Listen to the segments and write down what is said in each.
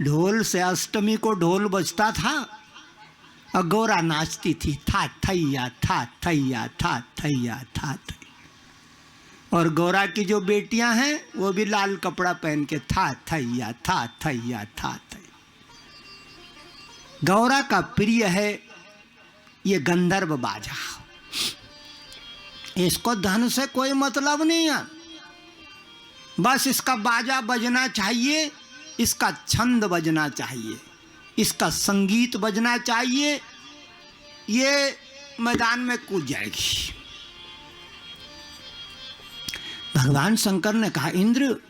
ढोल से अष्टमी को ढोल बजता था और गौरा नाचती थी, था थैया था थैया था थैया था थैया। और गौरा की जो बेटियां हैं वो भी लाल कपड़ा पहन के था थैया था थैया था थैया। गौरा का प्रिय है ये गंधर्व बाजा। इसको धन से कोई मतलब नहीं है, बस इसका बाजा बजना चाहिए, इसका छंद बजना चाहिए, इसका संगीत बजना चाहिए, ये मैदान में कूद जाएगी। भगवान शंकर ने कहा, इंद्र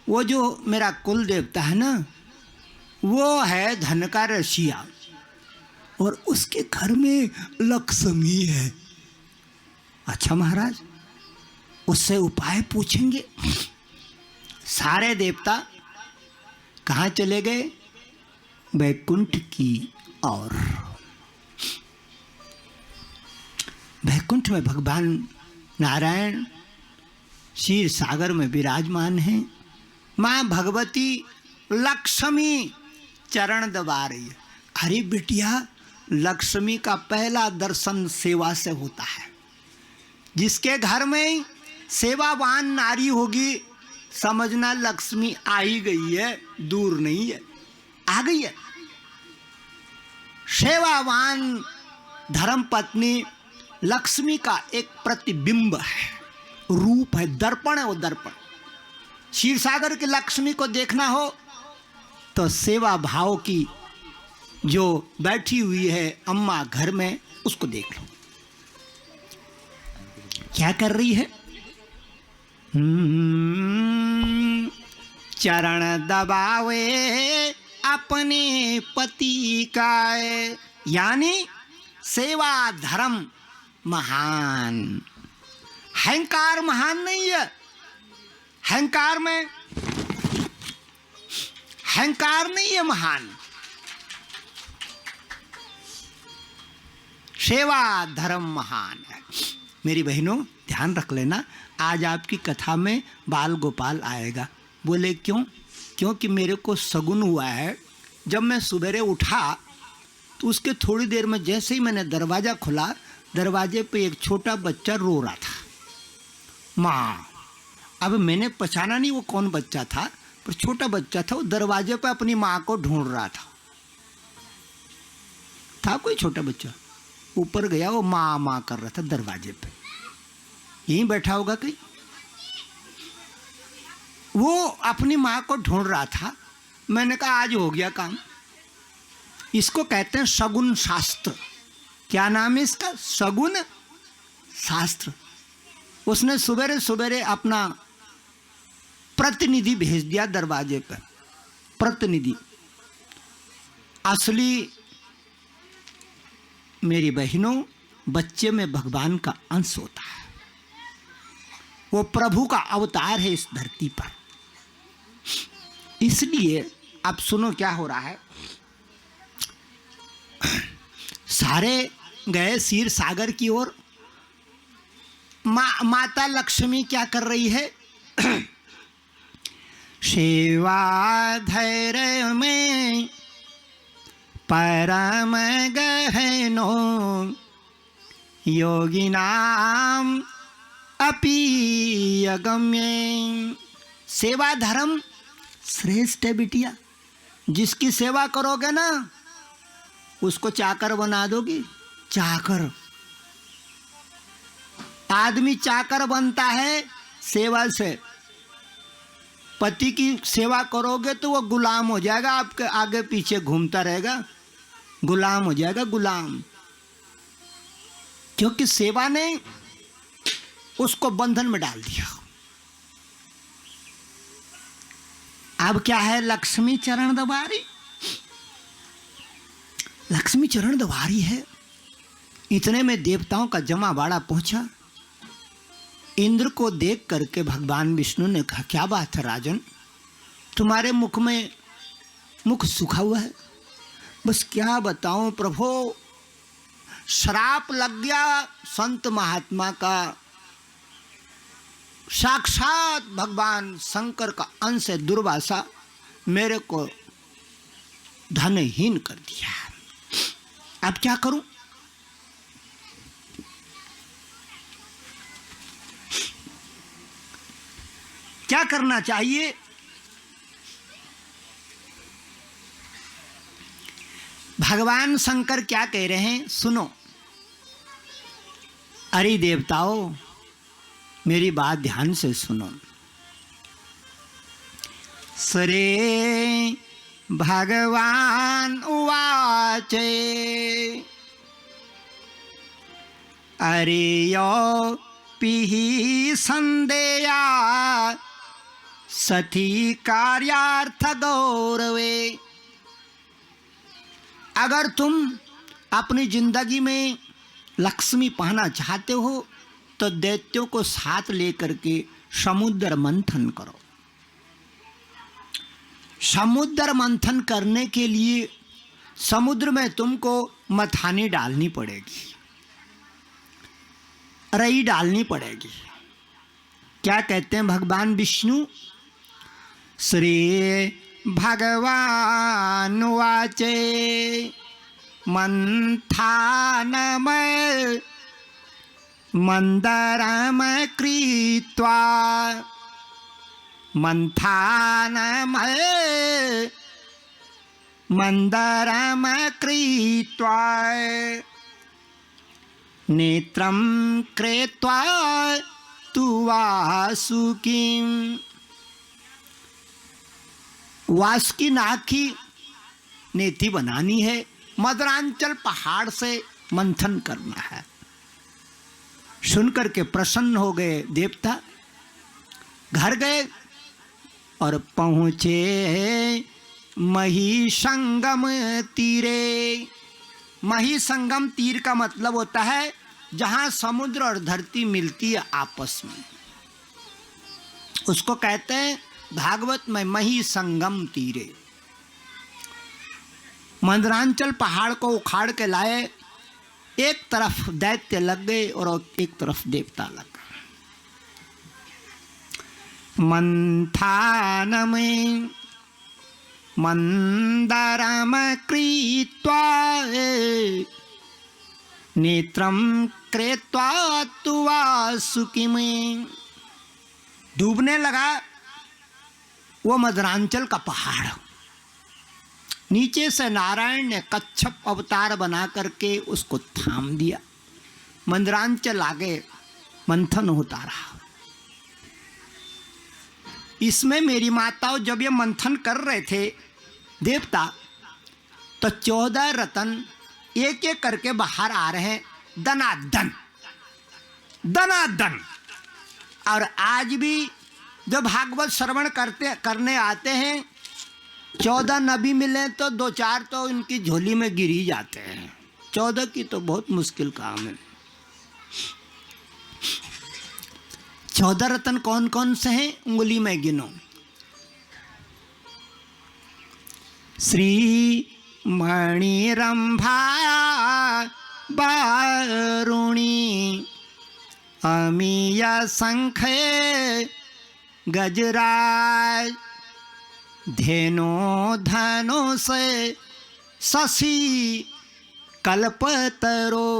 वो जो मेरा कुल देवता है ना, वो है धन का रसिया और उसके घर में लक्ष्मी है। अच्छा महाराज, उससे उपाय पूछेंगे। सारे देवता कहाँ चले गए? वैकुंठ की ओर। वैकुंठ में भगवान नारायण क्षीर सागर में विराजमान हैं। माँ भगवती लक्ष्मी चरण दबा रही है। अरे बिटिया, लक्ष्मी का पहला दर्शन सेवा से होता है। जिसके घर में सेवावान नारी होगी, समझना लक्ष्मी आ ही गई है, दूर नहीं है, आ गई है। सेवावान धर्म पत्नी लक्ष्मी का एक प्रतिबिंब है, रूप है, दर्पण है। वो दर्पण क्षीर सागर की लक्ष्मी को देखना हो तो सेवा भाव की जो बैठी हुई है अम्मा घर में, उसको देख लो क्या कर रही है। चरण दबावे अपने पति का, यानी सेवा धर्म महान। अहंकार महान नहीं है। अहंकार में अहंकार नहीं है महान, सेवा धर्म महान है। मेरी बहनों ध्यान रख लेना, आज आपकी कथा में बाल गोपाल आएगा। बोले क्यों? क्योंकि मेरे को सगुन हुआ है। जब मैं सवेरे उठा तो उसके थोड़ी देर में जैसे ही मैंने दरवाज़ा खोला, दरवाजे पे एक छोटा बच्चा रो रहा था, माँ। अब मैंने पहचाना नहीं वो कौन बच्चा था, पर छोटा बच्चा था। वो दरवाजे पे अपनी माँ को ढूंढ रहा था कोई छोटा बच्चा। ऊपर गया, वो माँ माँ कर रहा था दरवाजे पे, यहीं बैठा होगा कहीं। वो अपनी माँ को ढूंढ रहा था। मैंने कहा आज हो गया काम। इसको कहते हैं शगुन शास्त्र। क्या नाम है इसका? शगुन शास्त्र। उसने सवेरे सवेरे अपना प्रतिनिधि भेज दिया दरवाजे पर। प्रतिनिधि असली मेरी बहनों, बच्चे में भगवान का अंश होता है। वो प्रभु का अवतार है इस धरती पर। इसलिए अब सुनो क्या हो रहा है। सारे गए क्षीर सागर की ओर। माता लक्ष्मी क्या कर रही है? सेवा धैर्य में परम गहनो योगिनाम अपि अगम्य। सेवा धर्म श्रेष्ठ है बिटिया। जिसकी सेवा करोगे ना, उसको चाकर बना दोगी। चाकर, आदमी चाकर बनता है सेवा से। पति की सेवा करोगे तो वो गुलाम हो जाएगा, आपके आगे पीछे घूमता रहेगा, गुलाम हो जाएगा, गुलाम। क्योंकि सेवा ने उसको बंधन में डाल दिया। अब क्या है? लक्ष्मी चरण दबा रही। लक्ष्मी चरण दबा रही है। इतने में देवताओं का जमावाड़ा पहुंचा। इंद्र को देख करके भगवान विष्णु ने कहा, क्या बात है राजन, तुम्हारे मुख में मुख सूखा हुआ है? बस क्या बताऊं प्रभु, श्राप लग गया संत महात्मा का। साक्षात भगवान शंकर का अंश है दुर्वासा, मेरे को धनहीन कर दिया। अब क्या करूं? क्या करना चाहिए? भगवान शंकर क्या कह रहे हैं सुनो। अरे देवताओं, मेरी बात ध्यान से सुनो। श्री भगवान उवाच अरेयो पिहि संदेया सती कार्यार्थ गौरवे। अगर तुम अपनी जिंदगी में लक्ष्मी पाना चाहते हो तो दैत्यों को साथ लेकर के समुद्र मंथन करो। समुद्र मंथन करने के लिए समुद्र में तुमको मथानी डालनी पड़ेगी, रई डालनी पड़ेगी। क्या कहते हैं भगवान विष्णु? श्री भगवान वाचे मंथानमय मंदरमय कृत्वा मंथानमय मंदरमय कृत्वा नेत्रं कृत्वा तु वासुकीं। वासुकी नाग की नेति बनानी है, मदरांचल पहाड़ से मंथन करना है। सुनकर के प्रसन्न हो गए देवता, घर गए और पहुँचे मही संगम तीरे। मही संगम तीर का मतलब होता है जहाँ समुद्र और धरती मिलती है आपस में, उसको कहते हैं भागवत में मही संगम तीरे। मंदरांचल पहाड़ को उखाड़ के लाए, एक तरफ दैत्य लग गए और एक तरफ देवता लग गए। मंथानमय मंदरम कृत्वा नेत्रम कृत्वा तु वासुकीं। डूबने लगा वो मदरांचल का पहाड़। नीचे से नारायण ने कच्छप अवतार बना करके उसको थाम दिया। मंदरांचल आगे मंथन होता रहा। इसमें मेरी माताओं जब ये मंथन कर रहे थे देवता, तो 14 रतन एक एक करके बाहर आ रहे हैं, दनादन दनादन। और आज भी जब भागवत श्रवण करने आते हैं, 14 नबी मिले तो 2-4 तो इनकी झोली में गिर ही जाते हैं। 14 की तो बहुत मुश्किल काम है। 14 रत्न कौन कौन से हैं उंगली में गिनो। श्री मणि रंभा वारुणी अमीय शंख गजराज धेनो धनो से शशि कल्पतरो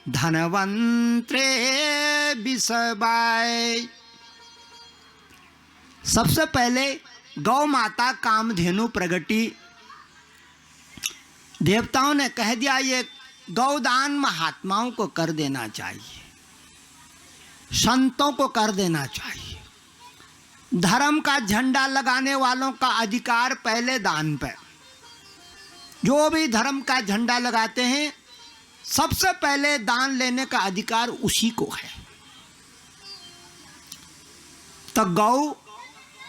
धनवंत्रे विषबाय। सबसे पहले गौ माता कामधेनु प्रगटी। देवताओं ने कह दिया ये गौदान महात्माओं को कर देना चाहिए, संतों को कर देना चाहिए। धर्म का झंडा लगाने वालों का अधिकार पहले दान पे। जो भी धर्म का झंडा लगाते हैं सबसे पहले दान लेने का अधिकार उसी को है। तो गौ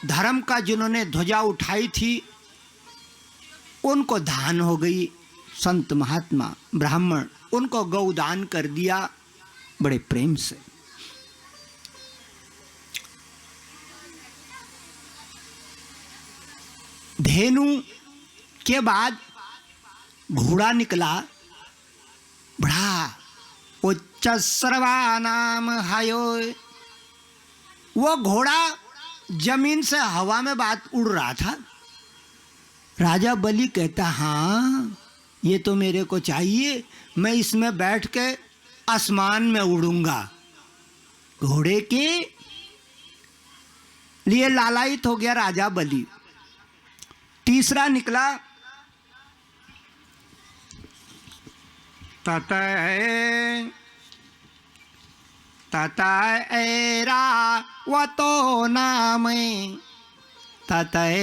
धर्म का जिन्होंने ध्वजा उठाई थी उनको दान हो गई। संत महात्मा ब्राह्मण उनको गौदान कर दिया बड़े प्रेम से। धेनु के बाद घोड़ा निकला, बड़ा उच्च सर्वानाम हायो। वो घोड़ा जमीन से हवा में बात उड़ रहा था। राजा बलि कहता, हाँ ये तो मेरे को चाहिए, मैं इसमें बैठ के आसमान में उड़ूंगा। घोड़े के लिए लालायित हो गया राजा बलि। तीसरा निकला, ततः ऐरावतो नाम, ततः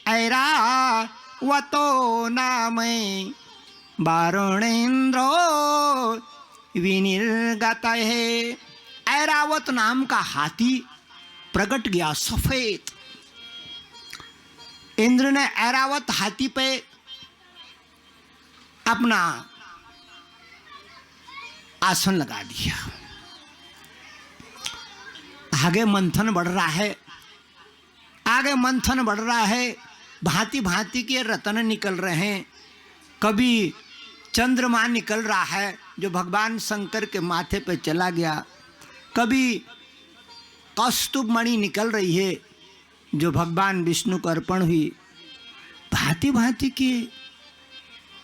ऐरावतो नाम, वारुणेन्द्रो विनिर्गतः। ऐरावत नाम का हाथी प्रकट गया, सफेद। इंद्र ने ऐरावत हाथी पे अपना आसन लगा दिया। आगे मंथन बढ़ रहा है, आगे मंथन बढ़ रहा है। भांति भांति के रत्न निकल रहे हैं। कभी चंद्रमा निकल रहा है जो भगवान शंकर के माथे पे चला गया, कभी कौस्तुभ मणि निकल रही है जो भगवान विष्णु को अर्पण हुई। भांति भांति के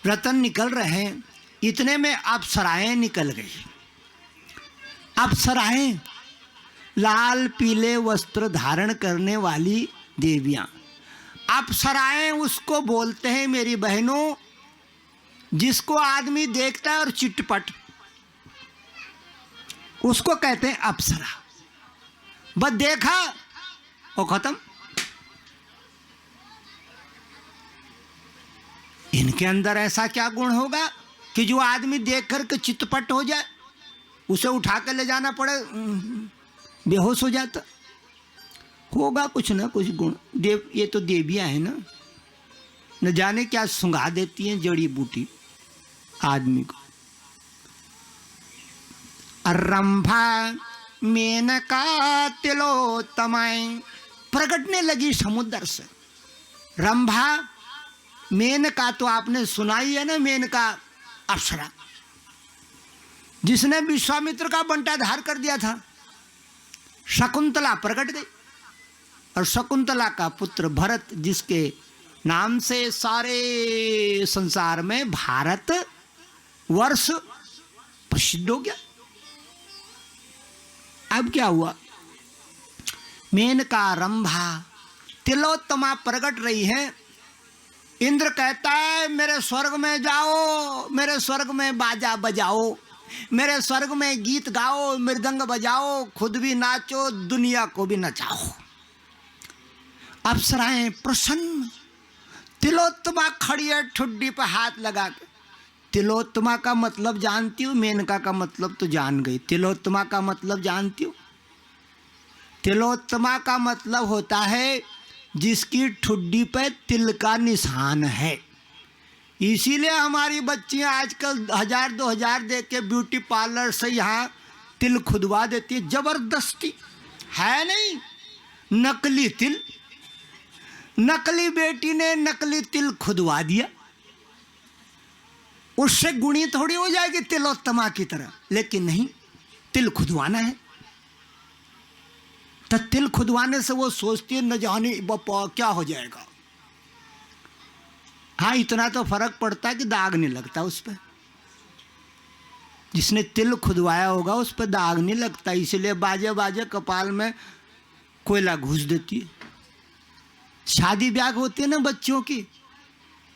रत्न निकल रहे हैं। इतने में अप्सराएं निकल गई। अप्सराएं लाल पीले वस्त्र धारण करने वाली देवियां। अप्सराएं उसको बोलते हैं मेरी बहनों, जिसको आदमी देखता है और चिटपट, उसको कहते हैं अप्सरा। बस देखा वो खत्म। इनके अंदर ऐसा क्या गुण होगा कि जो आदमी देख करके चितपट हो जाए, उसे उठा कर ले जाना पड़े, बेहोश हो जाता। होगा कुछ ना कुछ गुण। देव, ये तो देवियां हैं ना, न जाने क्या सुंघा देती हैं जड़ी बूटी आदमी को। रंभा मेनका तिलोत्तमाएं प्रकटने लगी समुद्र से। रंभा, मेनका तो आपने सुनाई है ना, मेनका अप्सरा जिसने विश्वामित्र का बंटाधार कर दिया था। शकुंतला प्रकट गई, और शकुंतला का पुत्र भरत, जिसके नाम से सारे संसार में भारत वर्ष प्रसिद्ध हो गया। अब क्या हुआ? मेनका, रंभा, तिलोत्तमा प्रकट रही है। इंद्र कहता है मेरे स्वर्ग में जाओ, मेरे स्वर्ग में बाजा बजाओ, मेरे स्वर्ग में गीत गाओ, मृदंग बजाओ, खुद भी नाचो, दुनिया को भी नचाओ। अप्सराएं प्रसन्न। तिलोत्तमा खड़ी है ठुड्डी पर हाथ लगा के। तिलोत्तमा का मतलब जानती हूँ, मेनका का मतलब तो जान गई। तिलोत्तमा का मतलब जानती हूँ? तिलोत्तमा का मतलब होता है जिसकी ठुड्डी पे तिल का निशान है। इसीलिए हमारी बच्चियां आजकल 1000-2000 दे के ब्यूटी पार्लर से यहाँ तिल खुदवा देती है। जबरदस्ती है नहीं, नकली तिल। नकली बेटी ने नकली तिल खुदवा दिया, उससे गुणी थोड़ी हो जाएगी तिलोत्तमा की तरह। लेकिन नहीं, तिल खुदवाना है। तो तिल खुदवाने से वो सोचती है न जाने क्या हो जाएगा। हाँ, इतना तो फर्क पड़ता है कि दाग नहीं लगता उस पर। जिसने तिल खुदवाया होगा उस पर दाग नहीं लगता, इसलिए बाजे बाजे कपाल में कोयला घुस देती है। शादी ब्याह होती है ना बच्चों की,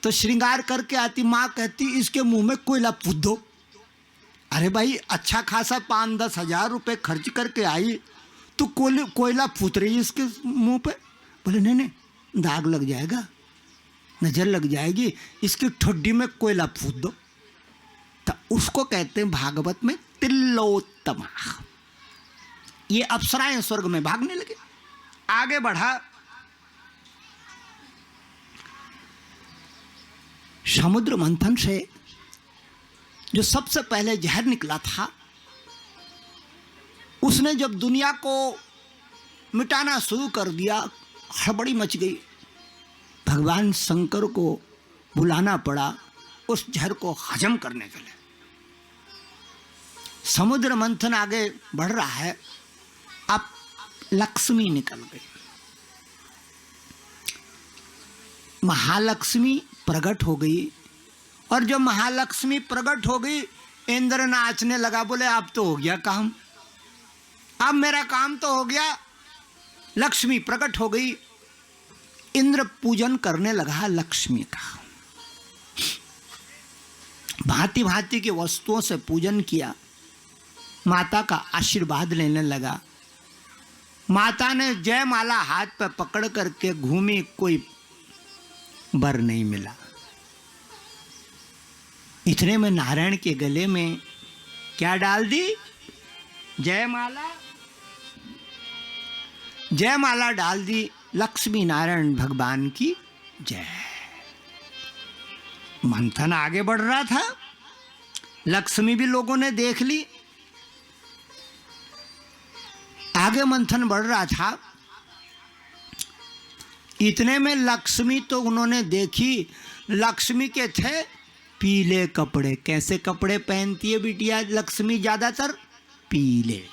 तो श्रृंगार करके आती, माँ कहती इसके मुंह में कोयला पूत दो। अरे भाई, अच्छा खासा 5-10 हजार रुपये खर्च करके आई, तो कोयला फूट रही है इसके मुंह पे। बोले नहीं नहीं, दाग लग जाएगा, नजर लग जाएगी, इसकी ठुड्डी में कोयला फूट दो। तो उसको कहते हैं भागवत में तिलोत्तमा। ये अप्सराएं स्वर्ग में भागने लगे। आगे बढ़ा, समुद्र मंथन से जो सबसे पहले जहर निकला था, उसने जब दुनिया को मिटाना शुरू कर दिया, हड़बड़ी मच गई। भगवान शंकर को बुलाना पड़ा उस जहर को हजम करने के लिए। समुद्र मंथन आगे बढ़ रहा है। अब लक्ष्मी निकल गई। महालक्ष्मी प्रकट हो गई। और जब महालक्ष्मी प्रकट हो गई, इंद्र नाचने लगा, बोले अब तो हो गया काम, अब मेरा काम तो हो गया। लक्ष्मी प्रकट हो गई। इंद्र पूजन करने लगा लक्ष्मी का, भांति भांति की वस्तुओं से पूजन किया, माता का आशीर्वाद लेने लगा। माता ने जयमाला हाथ पर पकड़ करके घूमी, कोई वर नहीं मिला। इतने में नारायण के गले में क्या डाल दी? जयमाला। जयमाला डाल दी। लक्ष्मी नारायण भगवान की जय। मंथन आगे बढ़ रहा था, लक्ष्मी भी लोगों ने देख ली। आगे मंथन बढ़ रहा था, इतने में लक्ष्मी तो उन्होंने देखी। लक्ष्मी के थे पीले कपड़े। कैसे कपड़े पहनती है बिटिया लक्ष्मी? ज्यादातर पीले,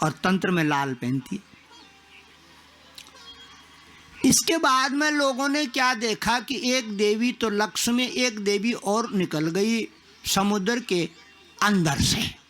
और तंत्र में लाल पहनती है। इसके बाद में लोगों ने क्या देखा कि एक देवी तो लक्ष्मी, एक देवी और निकल गई समुद्र के अंदर से।